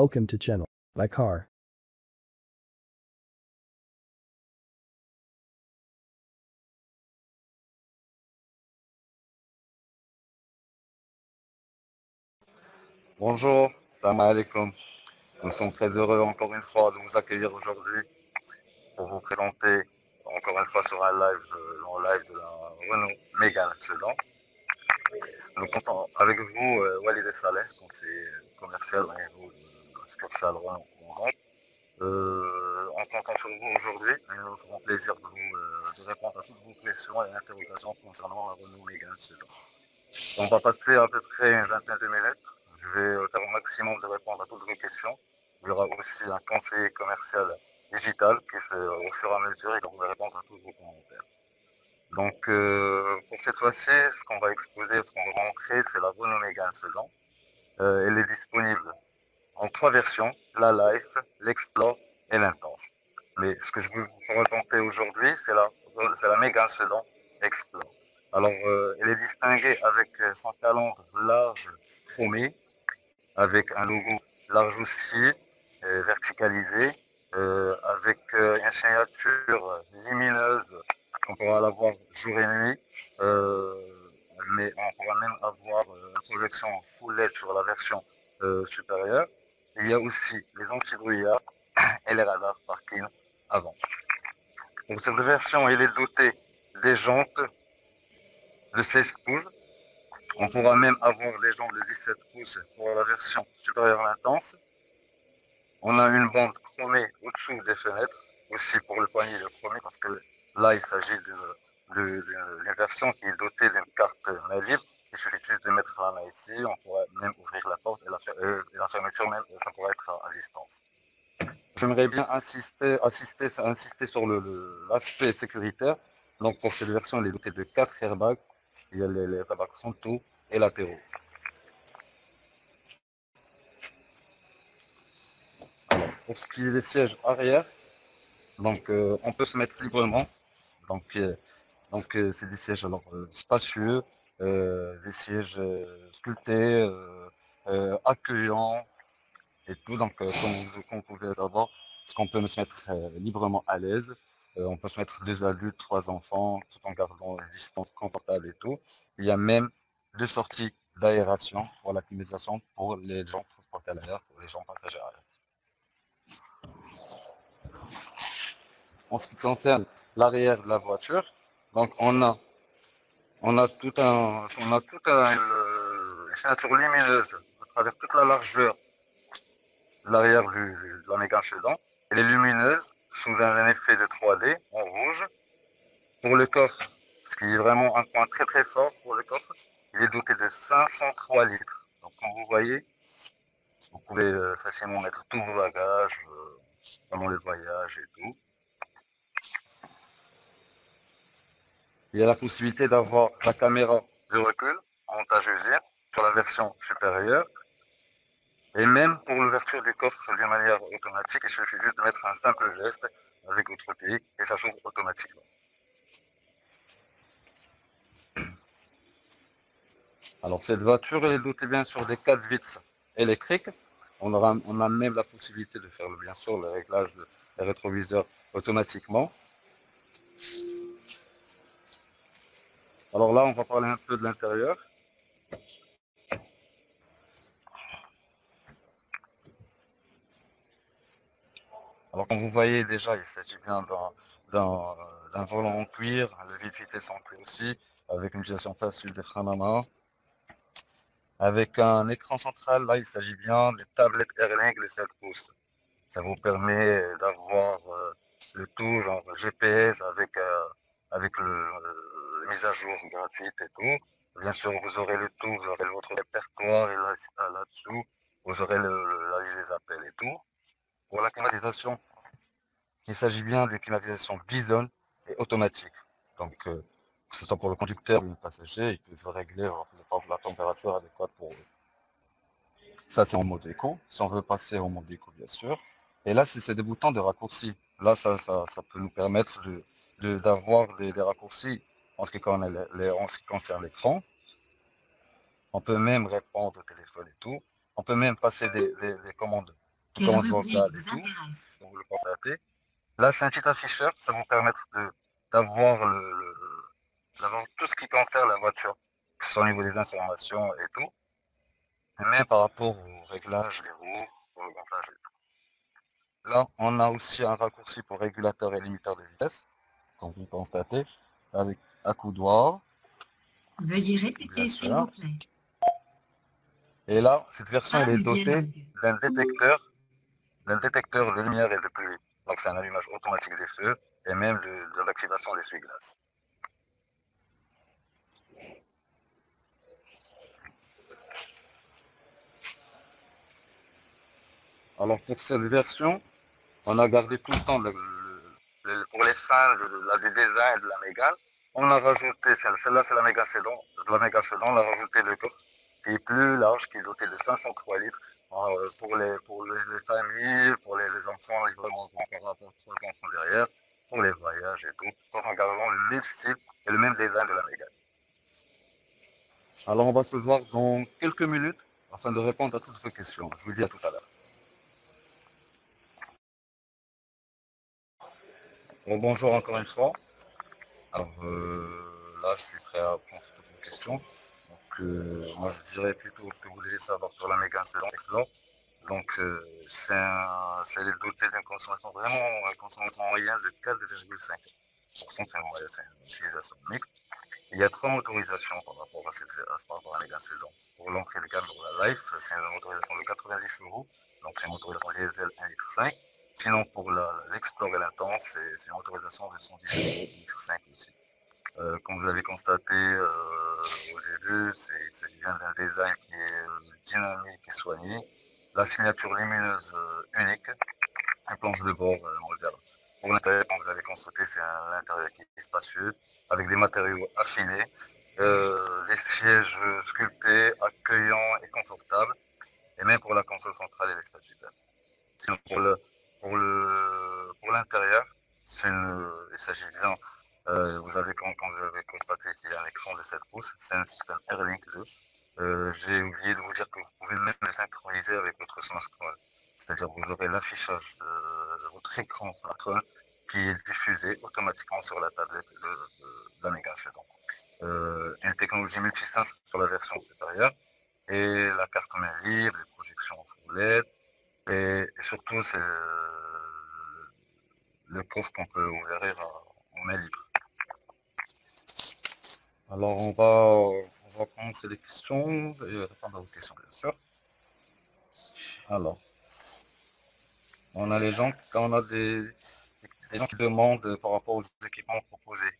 Welcome to channel. By car. Bonjour, salam alaikum. Nous sommes très heureux encore une fois de vous accueillir aujourd'hui pour vous présenter encore une fois sur un live, en live de la Renault Mégane Sedan. Nous comptons avec vous Walid Saleh, conseiller commercial au niveau de la succursale Renault Montreuil. En comptant sur vous aujourd'hui, et nous ferons plaisir de répondre à toutes vos questions et interrogations concernant la Renault Mégane Sedan. On va passer à peu près une vingtaine de minutes. Je vais faire au maximum de répondre à toutes vos questions. Il y aura aussi un conseiller commercial digital qui, au fur et à mesure, il va répondre à tous vos commentaires. Donc, pour cette fois-ci, ce qu'on va exposer, ce qu'on va montrer, c'est la Renault Mégane Sedan. Elle est disponible en 3 versions, la Life, l'Explore et l'Intense. Mais ce que je veux vous présenter aujourd'hui, c'est la Mégane Sedan Explore. Alors, elle est distinguée avec son calandre large chromé, avec un logo large aussi, verticalisé, avec une signature lumineuse qu'on pourra la voir jour et nuit, mais on pourra même avoir une projection full LED sur la version supérieure. Il y a aussi les anti-brouillards et les radars parking avant. Pour cette version, il est doté des jantes de 16 pouces. On pourra même avoir des jantes de 17 pouces pour la version supérieure à l'intense. On a une bande chromée au-dessous des fenêtres, aussi pour le poignet de chromé, parce que là, il s'agit d'une version qui est dotée d'une carte main libre. Il suffit juste de mettre la main ici, on pourrait même ouvrir la porte et la fermeture même, ça pourrait être à distance. J'aimerais bien insister sur l'aspect sécuritaire. Donc pour cette version, elle est dotée de 4 airbags. Il y a les airbags frontaux et latéraux. Alors, pour ce qui est des sièges arrière, donc on peut se mettre librement. Donc c'est des sièges alors spacieux, des sièges sculptés, accueillants et tout. Donc comme vous pouvez savoir, parce qu'on peut se mettre librement à l'aise. On peut se mettre 2 adultes, 3 enfants, tout en gardant une distance confortable et tout. Il y a même 2 sorties d'aération pour la climatisation pour les gens transportés à l'arrière, pour les gens passagers à l'arrière. En ce qui concerne l'arrière de la voiture, donc une signature lumineuse à travers toute la largeur de l'arrière de la Mégane Sedan. Elle est lumineuse sous un effet de 3D en rouge. Pour le coffre, ce qui est vraiment un point très très fort pour le coffre, il est doté de 503 litres. Donc comme vous voyez, vous pouvez facilement mettre tous vos bagages pendant les voyages et tout. Il y a la possibilité d'avoir la caméra de recul en montage usine sur la version supérieure. Et même pour l'ouverture du coffre d'une manière automatique, il suffit juste de mettre un simple geste avec votre pied et ça s'ouvre automatiquement. Alors cette voiture est dotée bien sûr des 4 vitres électriques. On a même la possibilité de faire bien sûr le réglage des rétroviseurs automatiquement. Alors là, on va parler un peu de l'intérieur. Alors comme vous voyez déjà, il s'agit bien d'un volant en cuir, le vide-vitesse en cuir aussi, avec une utilisation facile des freins à main. Avec un écran central, là il s'agit bien des tablettes Airlink de 7 pouces. Ça vous permet d'avoir le tout, genre GPS avec la mise à jour gratuite et tout. Bien sûr, vous aurez le tout, vous aurez votre répertoire et là-dessous, vous aurez la liste des appels et tout. Pour la climatisation, il s'agit bien d'une climatisation bison et automatique. Donc, que ce soit pour le conducteur ou le passager, il peut régler la température adéquate pour eux. Ça, c'est en mode éco. Si on veut passer en mode éco, bien sûr. Et là, c'est des boutons de raccourci. Là, ça peut nous permettre d'avoir des raccourcis en ce qui concerne l'écran. On peut même répondre au téléphone et tout. On peut même passer des commandes Encore en vocal et tout, donc vous le constatez. Là, c'est un petit afficheur, ça vous permettre d'avoir d'avoir tout ce qui concerne la voiture, que ce soit au niveau des informations et tout, et même par rapport au réglage des roues, au gonflage et tout. Là, on a aussi un raccourci pour régulateur et limiteur de vitesse, comme vous le constatez, avec accoudoir. Veuillez répéter, s'il vous plaît. Et là, cette version elle est dotée d'un détecteur de lumière et de pluie. Donc c'est un allumage automatique des feux et même de l'activation des essuie-glaces. Alors pour cette version, on a gardé tout le temps pour les fins du design de la Mégane. On a rajouté, celle-là c'est la Mégane Sedan, on a rajouté le coffre qui est plus large, qui est doté de 503 litres. Pour les familles, pour les enfants, vraiment par rapport à 3 enfants derrière, pour les voyages et tout, tout en gardant le même style et le même design de la Mégane. Alors on va se voir dans quelques minutes afin de répondre à toutes vos questions. Je vous dis à tout à l'heure. Bon, bonjour encore une fois. Alors là, je suis prêt à répondre à toutes vos questions. Donc, moi, je dirais plutôt ce que vous devez savoir sur la Mégane Sedan Explore. Donc, c'est doté d'une consommation vraiment, une consommation moyenne de 4,5%. C'est une utilisation mixte. Il y a 3 motorisations par rapport à la Mégane Sedan. Pour l'entrée de gamme pour la Life, c'est une motorisation de 90 chevaux. Donc, c'est une motorisation diesel 1,5 litre. Sinon, pour l'Explore et l'Intense, c'est une motorisation de 110 chevaux, 1,5 litre aussi. Comme vous avez constaté au début, il s'agit bien d'un design qui est dynamique et soigné. La signature lumineuse unique, un planche de bord moderne. Pour l'intérieur, comme vous avez constaté, c'est un intérieur qui est spacieux, avec des matériaux affinés, les sièges sculptés, accueillants et confortables, et même pour la console centrale et les statutaires. Sinon, pour l'intérieur, il s'agit bien, quand vous avez constaté qu'il y a un écran de 7 pouces, c'est un système Airlink 2. J'ai oublié de vous dire que vous pouvez même le synchroniser avec votre smartphone. C'est-à-dire que vous aurez l'affichage de votre écran smartphone qui est diffusé automatiquement sur la tablette de la Mégane Sedan. Une technologie multisense sur la version supérieure et la carte main libre, les projections en full LED. Et surtout, c'est le coffre qu'on peut ouvrir en main libre. Alors, on va commencer les questions et répondre à vos questions, bien sûr. Alors, on a on a des gens qui demandent par rapport aux équipements proposés.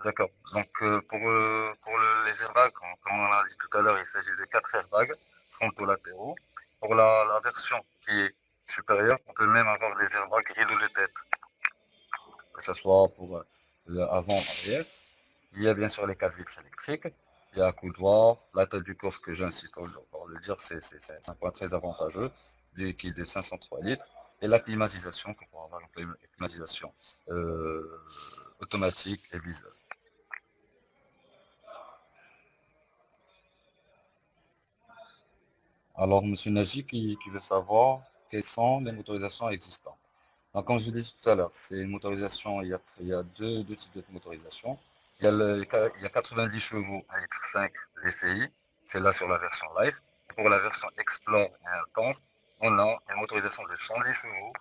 D'accord. Donc, les airbags, comme on l'a dit tout à l'heure, il s'agit de 4 airbags frontaux latéraux. Pour la version qui est supérieure, on peut même avoir des airbags rideaux de tête, que ce soit pour avant, arrière. Il y a bien sûr les 4 vitres électriques, il y a un coudoir, la taille du coffre que j'insiste pour le dire, c'est un point très avantageux, qui est de 503 litres, et la climatisation, qu'on pourra avoir une climatisation automatique et visuelle. Alors, M. Nagy qui veut savoir quelles sont les motorisations existantes. Donc, comme je vous disais tout à l'heure, c'est une motorisation, il y a deux types de motorisation. Il y a 90 chevaux 1,5 litre DCI, c'est là sur la version Life. Pour la version Explore et Intense, on a une motorisation de 110 chevaux,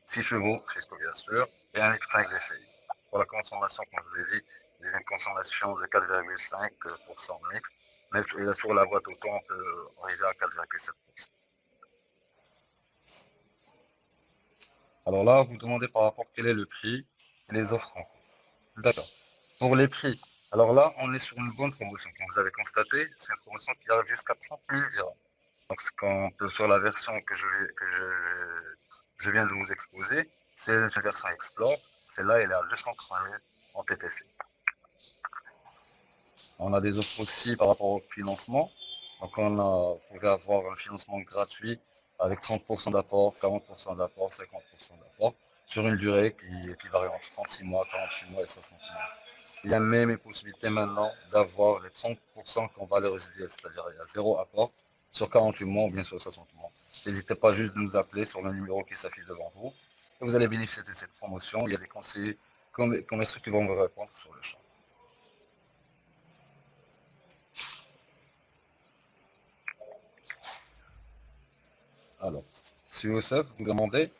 6 chevaux, Christo bien sûr, et 1,5 litre DCI. Pour la consommation, comme je vous ai dit, il y a une consommation de 4,5% mixte, mais sur la boîte auto, on peut arriver à 4,7%. Alors là, vous demandez par rapport quel est le prix et les offres en cours. D'accord. Pour les prix, alors là, on est sur une bonne promotion. Comme vous avez constaté, c'est une promotion qui arrive jusqu'à 30 000 dirhams. Donc, sur la version que je viens de vous exposer, c'est une version Explore. Celle-là, elle est à 203 000 en TTC. On a des offres aussi par rapport au financement. Donc, vous pouvez avoir un financement gratuit avec 30% d'apport, 40% d'apport, 50% d'apport, sur une durée qui varie entre 36 mois, 48 mois et 60 mois. Il y a même une possibilité maintenant d'avoir les 30% qu'en valeur résiduelle, c'est-à-dire il y a zéro apport sur 48 mois ou bien sur 60 mois. N'hésitez pas juste de nous appeler sur le numéro qui s'affiche devant vous. Et vous allez bénéficier de cette promotion. Il y a des conseillers commerciaux qui vont vous répondre sur le champ. Alors, si Youssef, vous demandez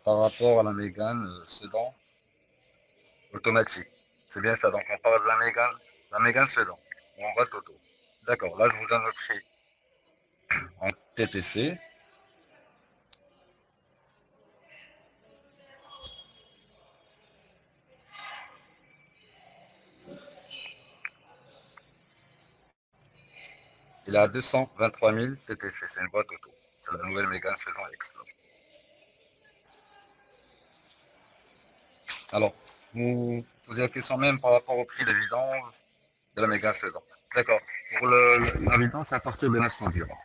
par rapport à la Mégane Sedan automatique. C'est bien ça, donc on parle de la Mégane Sedan, ou en boîte auto. D'accord, là je vous donne le prix en TTC. Il est à 223 000 TTC, c'est une boîte auto. C'est la nouvelle Mégane Sedan Extra. Alors, vous posez la question même par rapport au prix de vidange de la Mégane Sedan. D'accord, pour la vidange, c'est à partir de 900 dirhams.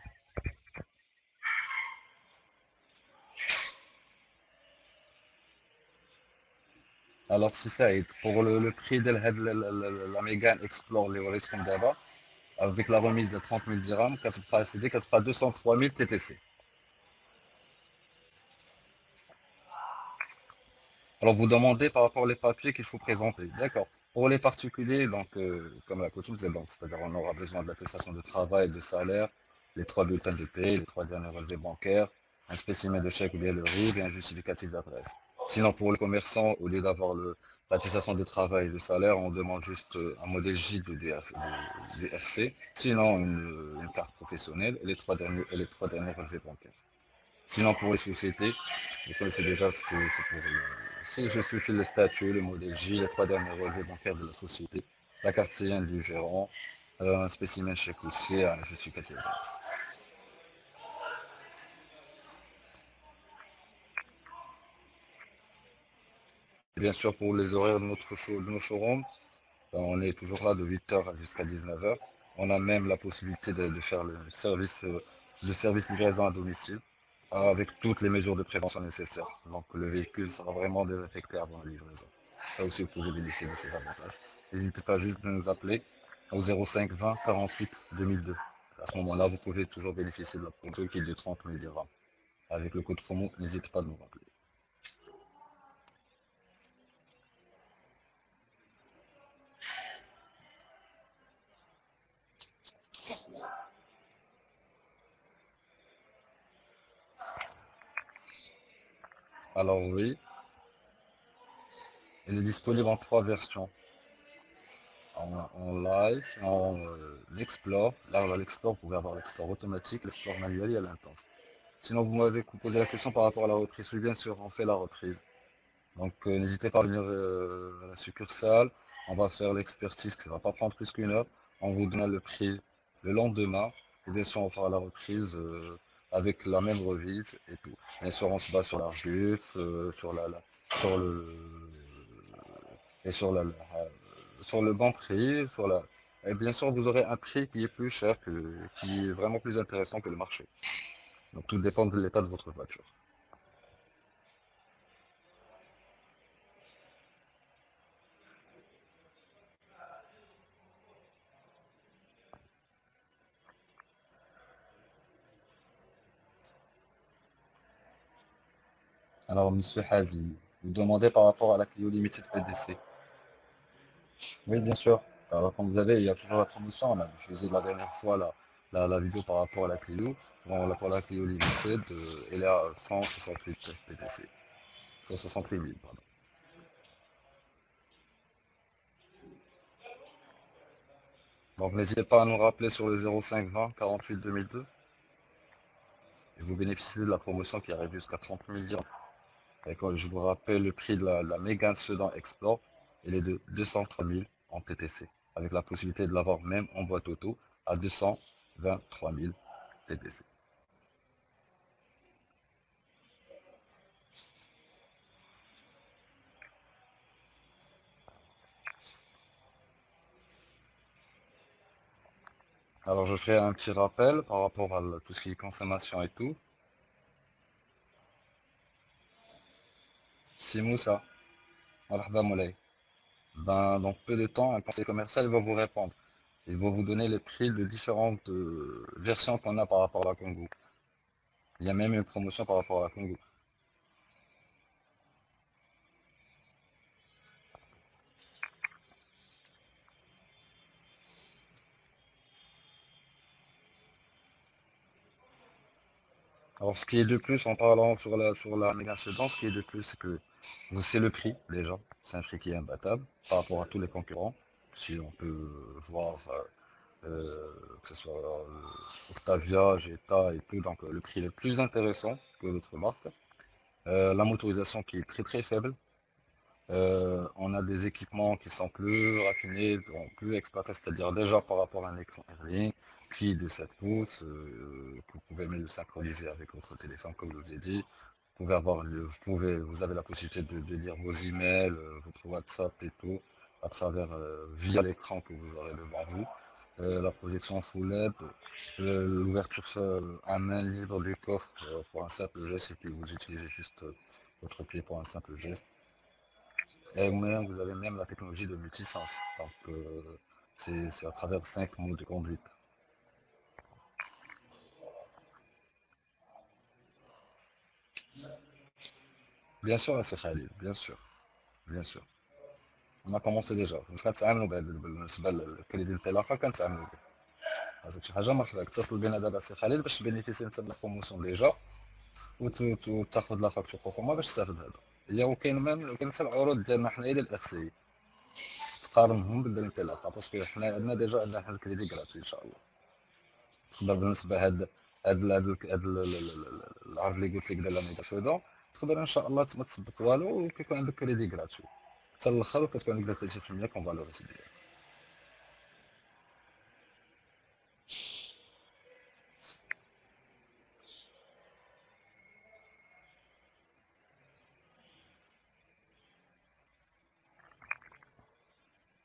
Alors, si ça est pour le prix de la Mégane Explore les Rolex comme d'abord, avec la remise de 30 000 dirhams, ça sera 203 000 TTC. Alors, vous demandez par rapport aux papiers qu'il faut présenter. D'accord. Pour les particuliers, donc, comme la coutume, c'est-à-dire on aura besoin de l'attestation de travail, de salaire, les 3 bulletins de paie, les 3 derniers relevés bancaires, un spécimen de chèque ou bien le RIB et un justificatif d'adresse. Sinon, pour le commerçant, au lieu d'avoir l'attestation de travail et de salaire, on demande juste un modèle J du RC, sinon une carte professionnelle et les 3 derniers relevés bancaires. Sinon, pour les sociétés, vous connaissez déjà ce que c'est pour le... Si je suffit le statut, le modèle J, les 3 derniers relevés bancaires de la société, la carte CN du gérant, un spécimen chèque houssier, un justificatif d'adresse. Bien sûr, pour les horaires de nos showrooms, on est toujours là de 8h jusqu'à 19h. On a même la possibilité de faire le service livraison à domicile avec toutes les mesures de prévention nécessaires. Donc le véhicule sera vraiment désinfecté avant la livraison. Ça aussi, vous pouvez bénéficier de ces avantages. N'hésitez pas juste de nous appeler au 05 20 48 2002. À ce moment-là, vous pouvez toujours bénéficier de la promotion qui est de 30 000 dirhams. Avec le code promo, n'hésitez pas de nous rappeler. Alors oui, il est disponible en 3 versions. En live, en l'explore. Là, dans l'explore, vous pouvez avoir l'explore automatique, l'explore manuel et à l'intense. Sinon, vous m'avez posé la question par rapport à la reprise. Oui, bien sûr, on fait la reprise. Donc, n'hésitez pas à venir à la succursale. On va faire l'expertise, qui ne va pas prendre plus qu'une heure. On vous donne le prix le lendemain. Et bien sûr, on fera la reprise avec la même revise et tout. Bien sûr, on se base sur l'Argus, sur le, et sur le bon prix, et bien sûr, vous aurez un prix qui est plus cher, qui est vraiment plus intéressant que le marché. Donc, tout dépend de l'état de votre voiture. Alors, Monsieur Hazi, vous demandez par rapport à la Clio Limited PDC. Oui, bien sûr. Alors, comme vous avez, il y a toujours la promotion. On a diffusé la dernière fois la vidéo par rapport à la Clio. Bon, pour la Clio Limited, elle est à 168 PDC. 168 000, pardon. Donc, n'hésitez pas à nous rappeler sur le 05 20 48 2002. Et vous bénéficiez de la promotion qui arrive jusqu'à 30 000 dirhams. Et quand je vous rappelle le prix de la Mégane Sedan Explore, il est de 203 000 en TTC, avec la possibilité de l'avoir même en boîte auto à 223 000 TTC. Alors je ferai un petit rappel par rapport à tout ce qui est consommation et tout. Si Moussa, marhaba moulay. Ben, dans peu de temps, un conseiller commercial va vous répondre. Il va vous donner les prix de différentes versions qu'on a par rapport à la Kangoo. Il y a même une promotion par rapport à Congo. Alors, ce qui est de plus, en parlant sur la méga Sedan, ce qui est de plus, c'est que c'est le prix, déjà. C'est un prix qui est imbattable par rapport à tous les concurrents. Si on peut voir, que ce soit Octavia, Jetta et tout, donc le prix est le plus intéressant que l'autre marque. La motorisation qui est très très faible. On a des équipements qui sont plus raffinés, plus exploités, c'est-à-dire déjà par rapport à un écran Airlink, qui de 7 pouces, que vous pouvez même le synchroniser avec votre téléphone, comme je vous ai dit. Vous pouvez avoir, vous avez la possibilité de lire vos emails, votre WhatsApp et tout, à travers, via l'écran que vous aurez devant vous. La projection full LED, l'ouverture à main libre du coffre pour un simple geste, et puis vous utilisez juste votre pied pour un simple geste. Et même, vous avez même la technologie de multisens. Donc, c'est à travers 5 modes de conduite. Bien sûr, c'est Khalid, bien sûr, bien sûr. On a commencé déjà. مش كنتعاملوا بالنسبة للكريدي الانطلاقة كنتعاملوا به. هذاك شي حاجة مرحبا بك، اتصل بنا دابا سي خليل باش تبينيفيسي انت من البروموسيون ديجا وتاخذ لا فاكتور بروفورما باش تستافد هذا. هي وكاين ميم كاين حتى العروض ديالنا حنايا ديال الاخ سي تقارنهم بالانطلاقة باسكو حنا عندنا ديجا واحد الكريدي غراتوي ان شاء الله. تقدر بالنسبه العرض اللي قلت لك ديال ميغا فودون تقدر ان شاء الله ما تثبت والو وكيكون عندك كريدي غراتوي حتى الاخر وكتكون عندك 30% كونفالوريتي ديالك.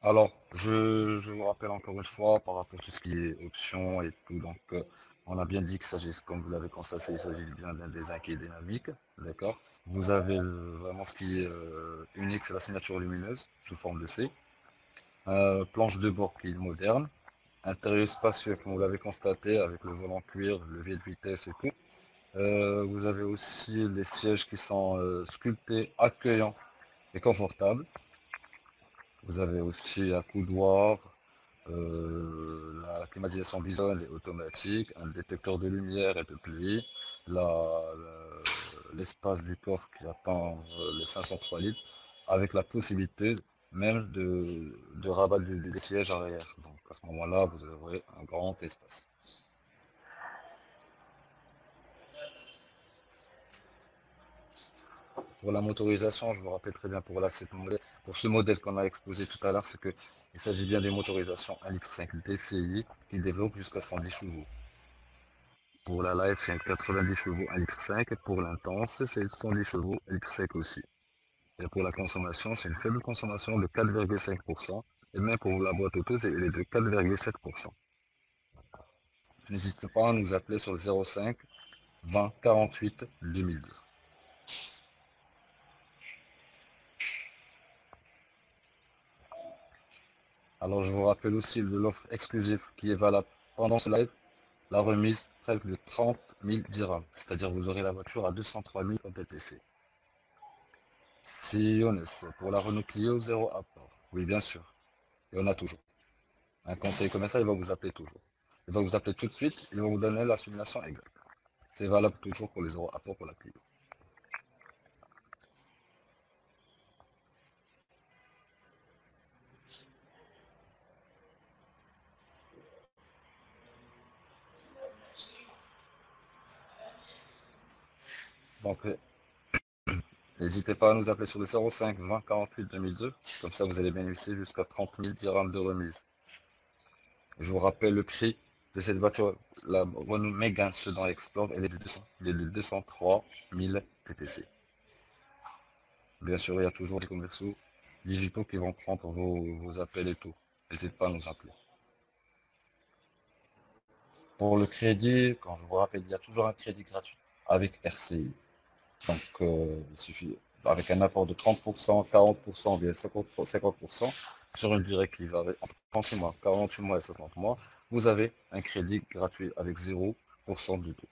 Alors, je vous rappelle encore une fois par rapport à tout ce qui est options et tout. Donc, on a bien dit qu'il s'agit, comme vous l'avez constaté, il s'agit bien d'un design qui est dynamique. D'accord. Vous avez vraiment ce qui est unique, c'est la signature lumineuse sous forme de C. Planche de bord qui est moderne. Intérieur spacieux, comme vous l'avez constaté, avec le volant cuir, le levier de vitesse et tout. Vous avez aussi les sièges qui sont sculptés, accueillants et confortables. Vous avez aussi un coudoir, la climatisation visuelle est automatique, un détecteur de lumière et de pluie, l'espace du coffre qui atteint les 503 litres, avec la possibilité même de rabat des sièges arrière. Donc à ce moment-là, vous aurez un grand espace. Pour la motorisation, je vous rappelle très bien pour ce modèle qu'on a exposé tout à l'heure, c'est qu'il s'agit bien d'une motorisation 1,5 litre DCI qui développe jusqu'à 110 chevaux. Pour la Life, c'est 90 chevaux 1,5 litre. Pour l'Intense, c'est 110 chevaux 1,5 litre aussi. Et pour la consommation, c'est une faible consommation de 4,5%. Et même pour la boîte auto, elle est de 4,7%. N'hésitez pas à nous appeler sur le 05 20 48 2002. Alors je vous rappelle aussi de l'offre exclusive qui est valable pendant ce live, la remise presque de 30 000 dirhams, c'est-à-dire vous aurez la voiture à 203 000 en TTC. Si Younes, pour la Renault Clio, 0 apport. Oui, bien sûr, il y en a toujours. Un conseiller commercial, il va vous appeler toujours. Il va vous appeler tout de suite, il va vous donner la simulation exacte. C'est valable toujours pour les 0 apports pour la Clio. Donc, n'hésitez pas à nous appeler sur le 05 20 48 2002, comme ça vous allez bénéficier jusqu'à 30 000 dirhams de remise. Je vous rappelle le prix de cette voiture, la Renault Mégane Sedan Explore, elle est de 203 000 TTC. Bien sûr, il y a toujours des commerciaux digitaux qui vont prendre vos appels et tout. N'hésitez pas à nous appeler. Pour le crédit, quand je vous rappelle, il y a toujours un crédit gratuit avec RCI. Donc, il suffit, avec un apport de 30%, 40%, bien 50% sur une durée qui varie entre 36 mois, 48 mois et 60 mois, vous avez un crédit gratuit avec 0% du tout.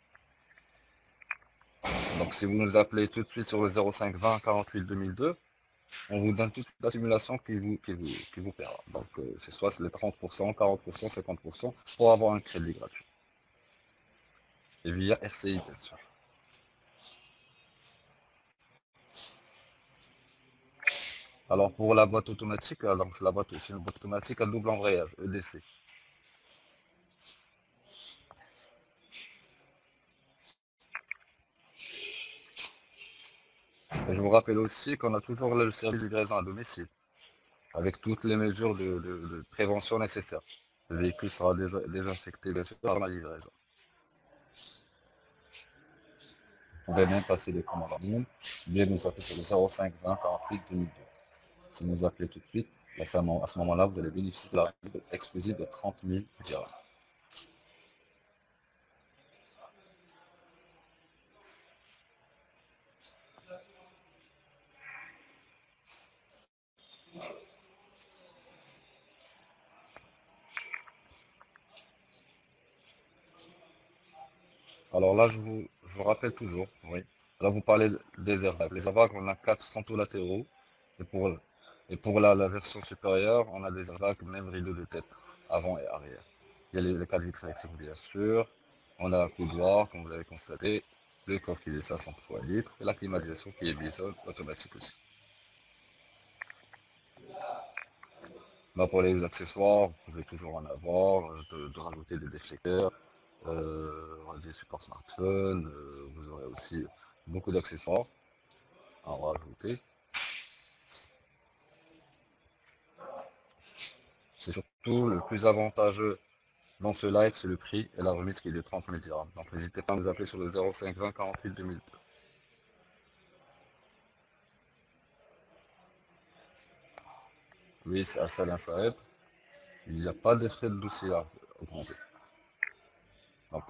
Donc si vous nous appelez tout de suite sur le 05 20 48 2002, on vous donne toute la simulation qui vous paiera. Donc c'est soit les 30%, 40%, 50% pour avoir un crédit gratuit. Et via RCI bien sûr. Alors pour la boîte automatique, donc c'est une boîte automatique à double embrayage, EDC. Et je vous rappelle aussi qu'on a toujours le service de livraison à domicile, avec toutes les mesures de prévention nécessaires. Le véhicule sera désinfecté bien sûr par la livraison. Vous pouvez même passer des commandes en ligne, bien nous appeler sur le 05 20 48 2002. Si vous nous appelez tout de suite, à ce moment-là, vous allez bénéficier de la remise exclusive de 30 000 dirhams. Alors là, je vous rappelle toujours, oui. Là, vous parlez des airbags. Les airbags, on a 4 frontaux latéraux. Et pour la version supérieure, on a des airbags même rideaux de tête, avant et arrière. Il y a les 4 vitres électriques, bien sûr. On a un couloir, comme vous l'avez constaté. Le coffre qui est 503 litres. Et la climatisation qui est bison automatique aussi. Bah, pour les accessoires, vous pouvez toujours en avoir, de rajouter des déflecteurs, des supports smartphone, vous aurez aussi beaucoup d'accessoires à rajouter. C'est surtout le plus avantageux dans ce live, c'est le prix et la remise qui est de 30 000 dirhams. Donc n'hésitez pas à nous appeler sur le 05 20 48 2000. Oui, c'est Al-Salam Saeb. Il n'y a pas de frais de dossier à augmenter. Donc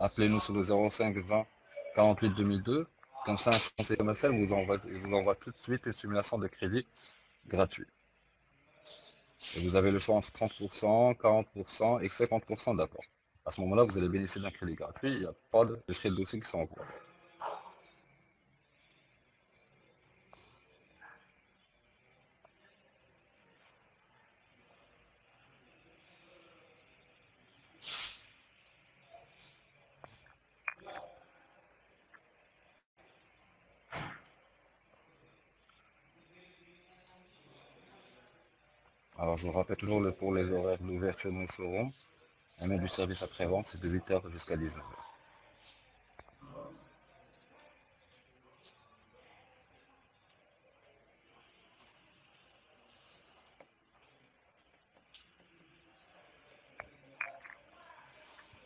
appelez-nous sur le 05 20 48 2002. Comme ça, un conseiller commercial vous envoie tout de suite une simulation de crédit gratuit. Et vous avez le choix entre 30%, 40% et 50% d'apport. À ce moment-là, vous allez bénéficier d'un crédit gratuit. Il n'y a pas de frais de dossier qui sont en cours. Alors, je vous rappelle toujours pour les horaires d'ouverture de nos showrooms. Et même du service après-vente, c'est de 8h jusqu'à 19h.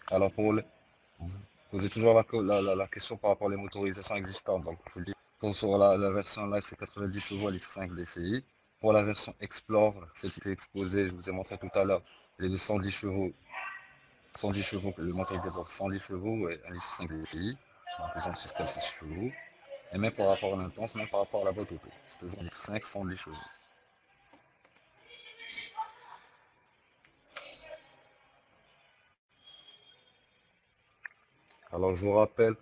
Alors, vous posez toujours la question par rapport aux motorisations existantes. Donc, je vous le dis, sur la version live, c'est 90 chevaux à litre 5 DCI. Pour la version Explore, celle qui est exposée, je vous ai montré tout à l'heure, elle est de 110 chevaux. 110 chevaux, le moteur développe 110 chevaux et 1,5 DCI, en puissance fiscale 6 chevaux. Et même par rapport à l'intence, même par rapport à la boîte auto. C'est toujours 1,5, 110 chevaux. Alors je vous rappelle,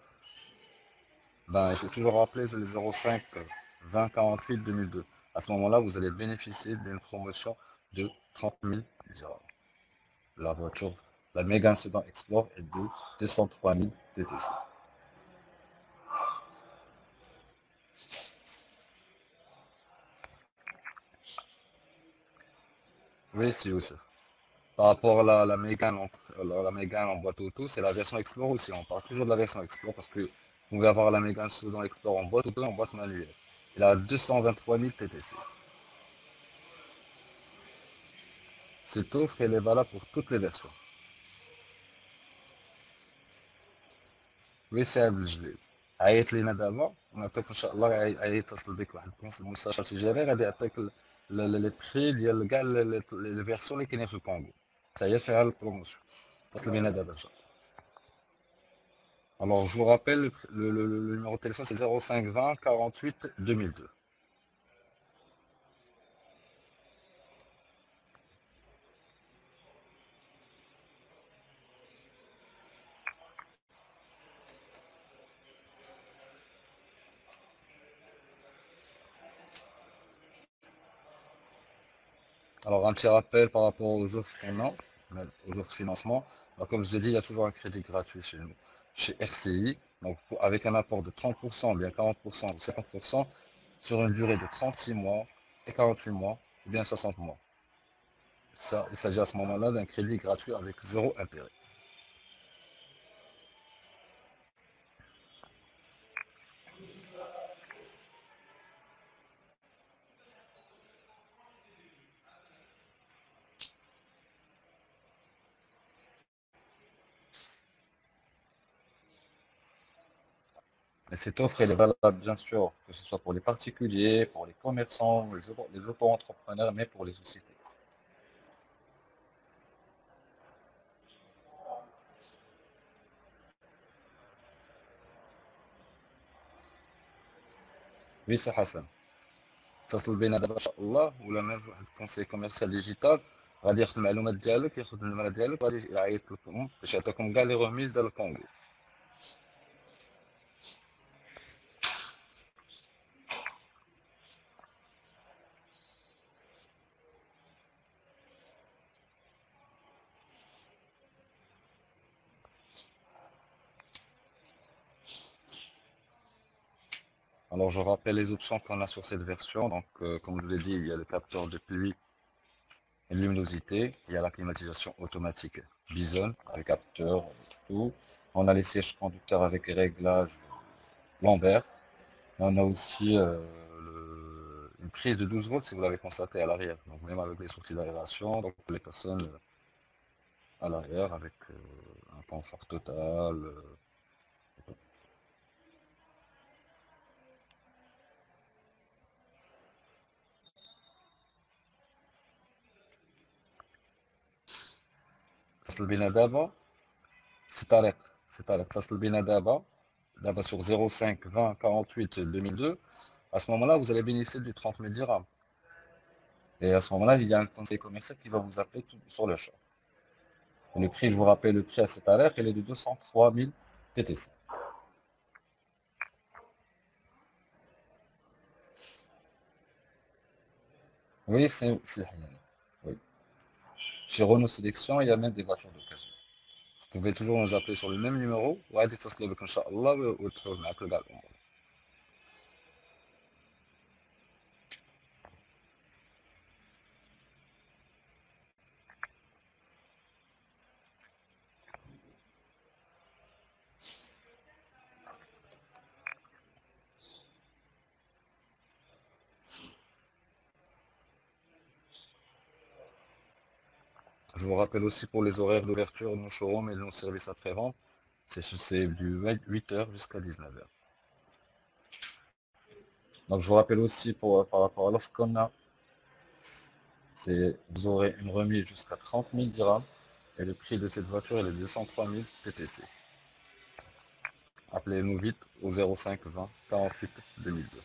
il faut toujours rappeler le 05 20 48 2002. À ce moment-là, vous allez bénéficier d'une promotion de 30 000 dirhams. La voiture, la Mégane Sedan Explorer est de 203 000 TTC. Oui, c'est Youssef. Par rapport à la Mégane en boîte auto, c'est la version Explorer aussi. On parle toujours de la version Explorer parce que vous pouvez avoir la Mégane Sedan Explorer en boîte auto et en boîte manuelle. Elle a 223 000 TTC. Cette offre, elle est valable pour toutes les versions. ويسعد الجليد عيط لينا دابا ونعطيك ان شاء الله غيتصل بك واحد المستشار تجاري غادي يعطيك لي بري ديال كاع لي فيرسيون اللي كاينين في الكونغو حتى هي فيها البروموسيون. اتصل بينا دابا ان شاء الله. Alors je vous rappelle le numéro de téléphone c'est 05 20 48 2002. Alors un petit rappel par rapport aux offres qu'on a, aux offres de financement. Alors, comme je vous ai dit, il y a toujours un crédit gratuit chez nous, chez RCI, donc avec un apport de 30%, bien 40% ou 50% sur une durée de 36 mois, et 48 mois, ou bien 60 mois. Ça, il s'agit à ce moment-là d'un crédit gratuit avec zéro intérêt. Et cette offre, elle est valable bien sûr, que ce soit pour les particuliers, pour les commerçants, les auto-entrepreneurs, mais pour les sociétés. Oui, c'est Hassan. اتصل بينا دابا ان شاء الله، ولا ميم واحد الكونسي كوميرسيال ديجيتال غادي ياخذ المعلومات ديالك، ياخذ النمره ديالك، وغادي يعيط لكم باش يعطيكم كاع لي غوميز ديال الكونغو. Alors je rappelle les options qu'on a sur cette version. Donc comme je vous l'ai dit, il y a le capteur de pluie et de luminosité, il y a la climatisation automatique Bison avec capteur, tout. On a les sièges conducteurs avec réglage lambert. On a aussi une prise de 12 volts si vous l'avez constaté à l'arrière. Donc même avec les sorties d'aération, donc pour les personnes à l'arrière avec un confort total. اتصل بينا دابا سي طارق اتصل بينا دابا sur 05 20 48 2002. À ce moment-là, vous allez bénéficier du 30 000 dirhams. Et à ce moment-là, il y a un conseiller commercial qui va vous appeler sur le champ. Et le prix, je vous rappelle, le prix à cet alerte, il est de 203 000 TTC. Oui, c'est oui. Chez Renault Sélection, il y a même des voitures d'occasion. Vous pouvez toujours nous appeler sur le même numéro. وعادي تتصلوا بك إن شاء الله ويدخل معك كاع الأمور. Je vous rappelle aussi pour les horaires d'ouverture de nos showrooms et de nos services après-vente, c'est du 8h jusqu'à 19h. Donc je vous rappelle aussi par rapport à l'offre qu'on a, vous aurez une remise jusqu'à 30 000 dirhams et le prix de cette voiture est de 203 000 TTC. Appelez-nous vite au 05 20 48 2002.